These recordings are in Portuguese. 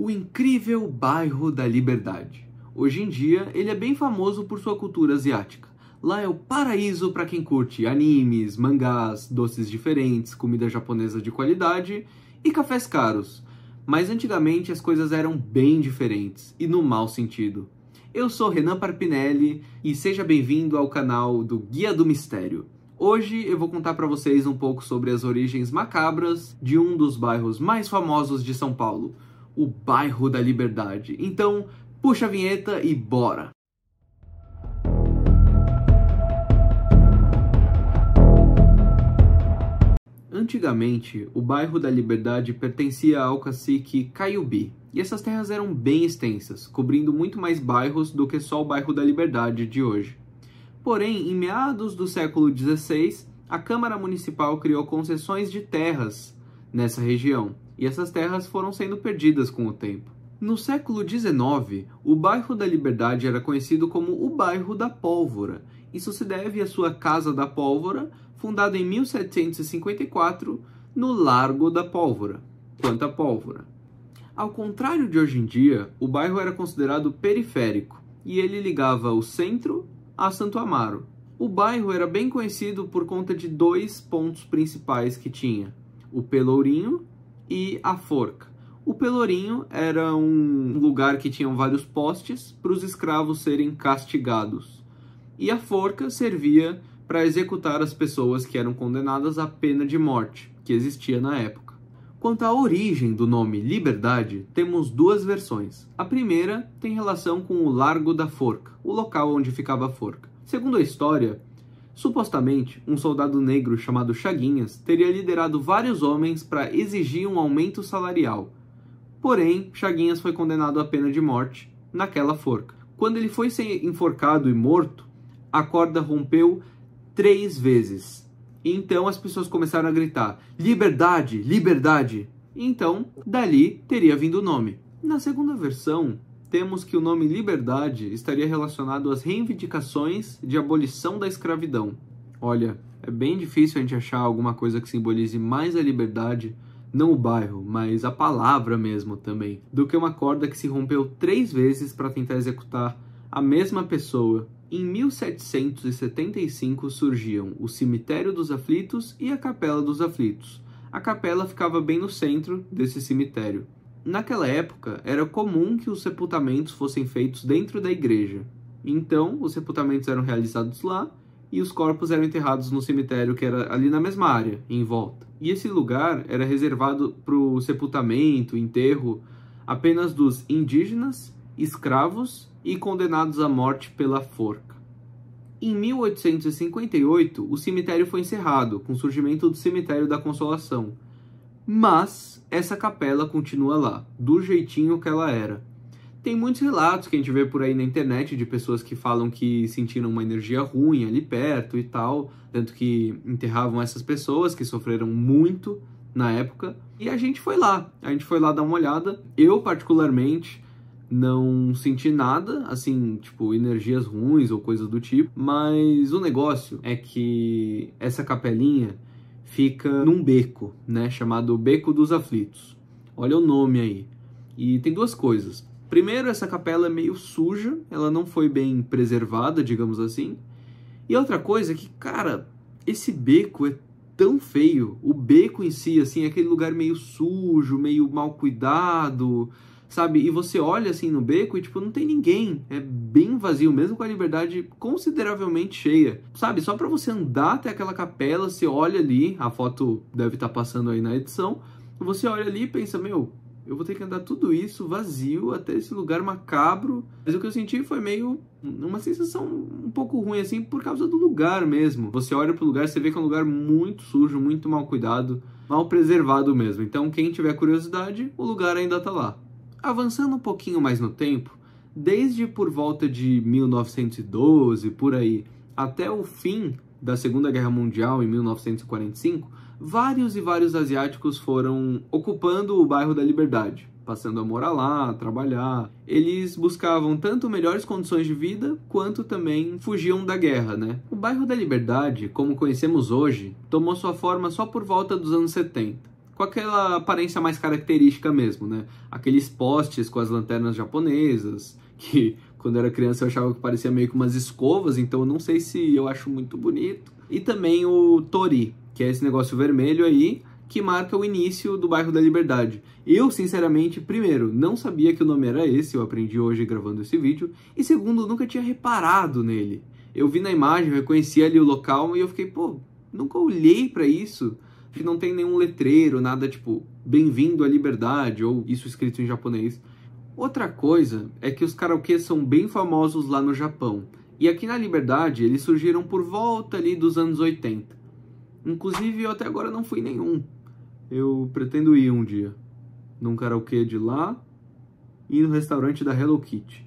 O incrível bairro da Liberdade. Hoje em dia, ele é bem famoso por sua cultura asiática. Lá é o paraíso para quem curte animes, mangás, doces diferentes, comida japonesa de qualidade e cafés caros. Mas antigamente as coisas eram bem diferentes, e no mau sentido. Eu sou Renan Parpinelli e seja bem-vindo ao canal do Guia do Mistério. Hoje eu vou contar para vocês um pouco sobre as origens macabras de um dos bairros mais famosos de São Paulo, o bairro da Liberdade. Então, puxa a vinheta e bora! Antigamente, o bairro da Liberdade pertencia ao cacique Caiubi, e essas terras eram bem extensas, cobrindo muito mais bairros do que só o bairro da Liberdade de hoje. Porém, em meados do século XVI, a Câmara Municipal criou concessões de terras nessa região, e essas terras foram sendo perdidas com o tempo. No século XIX, o bairro da Liberdade era conhecido como o bairro da Pólvora. Isso se deve à sua Casa da Pólvora, fundada em 1754, no Largo da Pólvora, Quanta Pólvora. Ao contrário de hoje em dia, o bairro era considerado periférico, e ele ligava o centro a Santo Amaro. O bairro era bem conhecido por conta de dois pontos principais que tinha, o Pelourinho e a Forca. O Pelourinho era um lugar que tinha vários postes para os escravos serem castigados. E a Forca servia para executar as pessoas que eram condenadas à pena de morte, que existia na época. Quanto à origem do nome Liberdade, temos duas versões. A primeira tem relação com o Largo da Forca, o local onde ficava a forca. Segundo a história, supostamente, um soldado negro chamado Chaguinhas teria liderado vários homens para exigir um aumento salarial. Porém, Chaguinhas foi condenado à pena de morte naquela forca. Quando ele foi ser enforcado e morto, a corda rompeu 3 vezes. E então as pessoas começaram a gritar: liberdade, liberdade! E então, dali teria vindo o nome. Na segunda versão, temos que o nome Liberdade estaria relacionado às reivindicações de abolição da escravidão. Olha, é bem difícil a gente achar alguma coisa que simbolize mais a liberdade, não o bairro, mas a palavra mesmo também, do que uma corda que se rompeu 3 vezes para tentar executar a mesma pessoa. Em 1775 surgiam o Cemitério dos Aflitos e a Capela dos Aflitos. A capela ficava bem no centro desse cemitério. Naquela época, era comum que os sepultamentos fossem feitos dentro da igreja. Então, os sepultamentos eram realizados lá e os corpos eram enterrados no cemitério que era ali na mesma área, em volta. E esse lugar era reservado para o sepultamento, enterro apenas dos indígenas, escravos e condenados à morte pela forca. Em 1858, o cemitério foi encerrado, com o surgimento do Cemitério da Consolação. Mas essa capela continua lá, do jeitinho que ela era. Tem muitos relatos que a gente vê por aí na internet de pessoas que falam que sentiram uma energia ruim ali perto e tal, tanto que enterravam essas pessoas que sofreram muito na época. E a gente foi lá dar uma olhada. Eu, particularmente, não senti nada, assim, tipo, energias ruins ou coisas do tipo, mas o negócio é que essa capelinha fica num beco, né, chamado Beco dos Aflitos. Olha o nome aí. E tem duas coisas. Primeiro, essa capela é meio suja, ela não foi bem preservada, digamos assim. E outra coisa é que, cara, esse beco é tão feio. O beco em si, assim, é aquele lugar meio sujo, meio mal cuidado, sabe? E você olha assim no beco e, tipo, não tem ninguém. É bem vazio, mesmo com a Liberdade consideravelmente cheia. Sabe? Só pra você andar até aquela capela, você olha ali, a foto deve estar passando aí na edição, você olha ali e pensa, meu, eu vou ter que andar tudo isso vazio até esse lugar macabro. Mas o que eu senti foi meio uma sensação um pouco ruim, assim, por causa do lugar mesmo. Você olha pro lugar, você vê que é um lugar muito sujo, muito mal cuidado, mal preservado mesmo. Então, quem tiver curiosidade, o lugar ainda tá lá. Avançando um pouquinho mais no tempo, desde por volta de 1912, por aí, até o fim da Segunda Guerra Mundial, em 1945, vários e vários asiáticos foram ocupando o bairro da Liberdade, passando a morar lá, trabalhar. Eles buscavam tanto melhores condições de vida, quanto também fugiam da guerra, né? O bairro da Liberdade, como conhecemos hoje, tomou sua forma só por volta dos anos 70. com aquela aparência mais característica mesmo, né? Aqueles postes com as lanternas japonesas, que quando eu era criança eu achava que parecia meio que umas escovas, então eu não sei se eu acho muito bonito. E também o Torii, que é esse negócio vermelho aí, que marca o início do bairro da Liberdade. Eu, sinceramente, primeiro, não sabia que o nome era esse, eu aprendi hoje gravando esse vídeo, e segundo, nunca tinha reparado nele. Eu vi na imagem, eu reconheci ali o local, e eu fiquei, pô, nunca olhei pra isso, que não tem nenhum letreiro, nada tipo, bem-vindo à Liberdade, ou isso escrito em japonês. Outra coisa é que os karaokês são bem famosos lá no Japão, e aqui na Liberdade eles surgiram por volta ali dos anos 80. Inclusive, eu até agora não fui em nenhum. Eu pretendo ir um dia num karaokê de lá e no restaurante da Hello Kitty.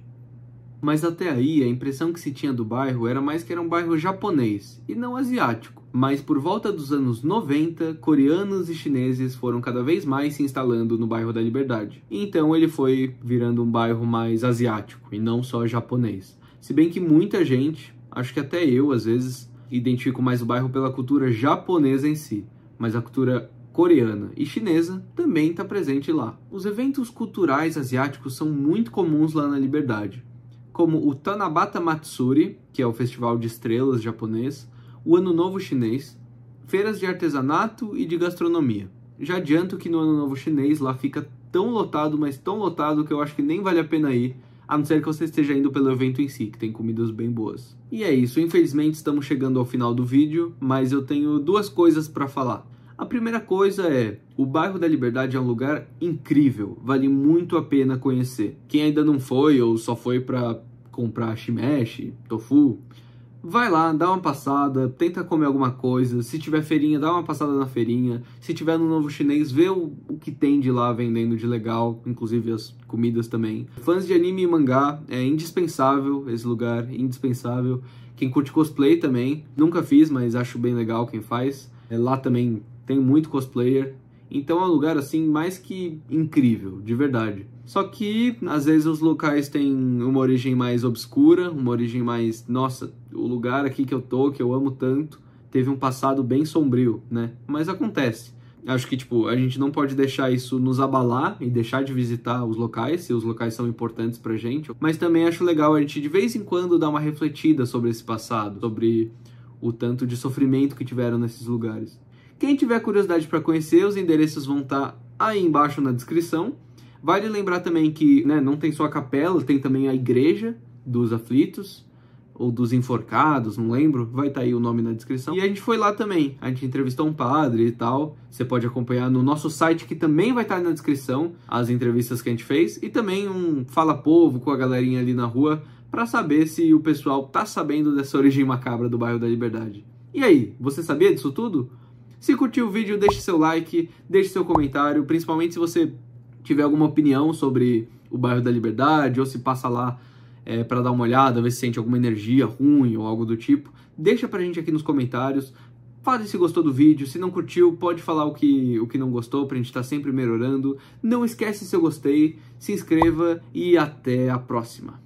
Mas até aí, a impressão que se tinha do bairro era mais que era um bairro japonês e não asiático. Mas por volta dos anos 90, coreanos e chineses foram cada vez mais se instalando no bairro da Liberdade. Então ele foi virando um bairro mais asiático e não só japonês. Se bem que muita gente, acho que até eu às vezes, identifico mais o bairro pela cultura japonesa em si, mas a cultura coreana e chinesa também está presente lá. Os eventos culturais asiáticos são muito comuns lá na Liberdade, como o Tanabata Matsuri, que é o festival de estrelas japonês, o Ano Novo Chinês, feiras de artesanato e de gastronomia. Já adianto que no Ano Novo Chinês lá fica tão lotado, mas tão lotado que eu acho que nem vale a pena ir, a não ser que você esteja indo pelo evento em si, que tem comidas bem boas. E é isso, infelizmente estamos chegando ao final do vídeo, mas eu tenho duas coisas para falar. A primeira coisa é, o bairro da Liberdade é um lugar incrível, vale muito a pena conhecer. Quem ainda não foi ou só foi para comprar shimeshi, tofu, vai lá, dá uma passada, tenta comer alguma coisa, se tiver feirinha, dá uma passada na feirinha, se tiver no Novo Chinês, vê o que tem de lá vendendo de legal, inclusive as comidas também. Fãs de anime e mangá, é indispensável esse lugar, indispensável. Quem curte cosplay também, nunca fiz, mas acho bem legal quem faz. Lá também tem muito cosplayer, então é um lugar assim mais que incrível, de verdade. Só que às vezes os locais têm uma origem mais obscura, uma origem mais, nossa, o lugar aqui que eu tô, que eu amo tanto, teve um passado bem sombrio, né? Mas acontece. Acho que, tipo, a gente não pode deixar isso nos abalar e deixar de visitar os locais, se os locais são importantes pra gente. Mas também acho legal a gente, de vez em quando, dar uma refletida sobre esse passado, sobre o tanto de sofrimento que tiveram nesses lugares. Quem tiver curiosidade para conhecer, os endereços vão estar aí embaixo na descrição. Vale lembrar também que, né, não tem só a capela, tem também a igreja dos aflitos, ou dos enforcados, não lembro, vai estar aí o nome na descrição. E a gente foi lá também, a gente entrevistou um padre e tal, você pode acompanhar no nosso site, que também vai estar na descrição, as entrevistas que a gente fez, e também um Fala Povo com a galerinha ali na rua, para saber se o pessoal tá sabendo dessa origem macabra do bairro da Liberdade. E aí, você sabia disso tudo? Se curtiu o vídeo, deixe seu like, deixe seu comentário, principalmente se você tiver alguma opinião sobre o bairro da Liberdade, ou se passa lá para dar uma olhada, ver se sente alguma energia ruim ou algo do tipo. Deixa pra gente aqui nos comentários, fale se gostou do vídeo, se não curtiu, pode falar o que não gostou, pra gente estar sempre melhorando. Não esquece seu gostei, se inscreva e até a próxima.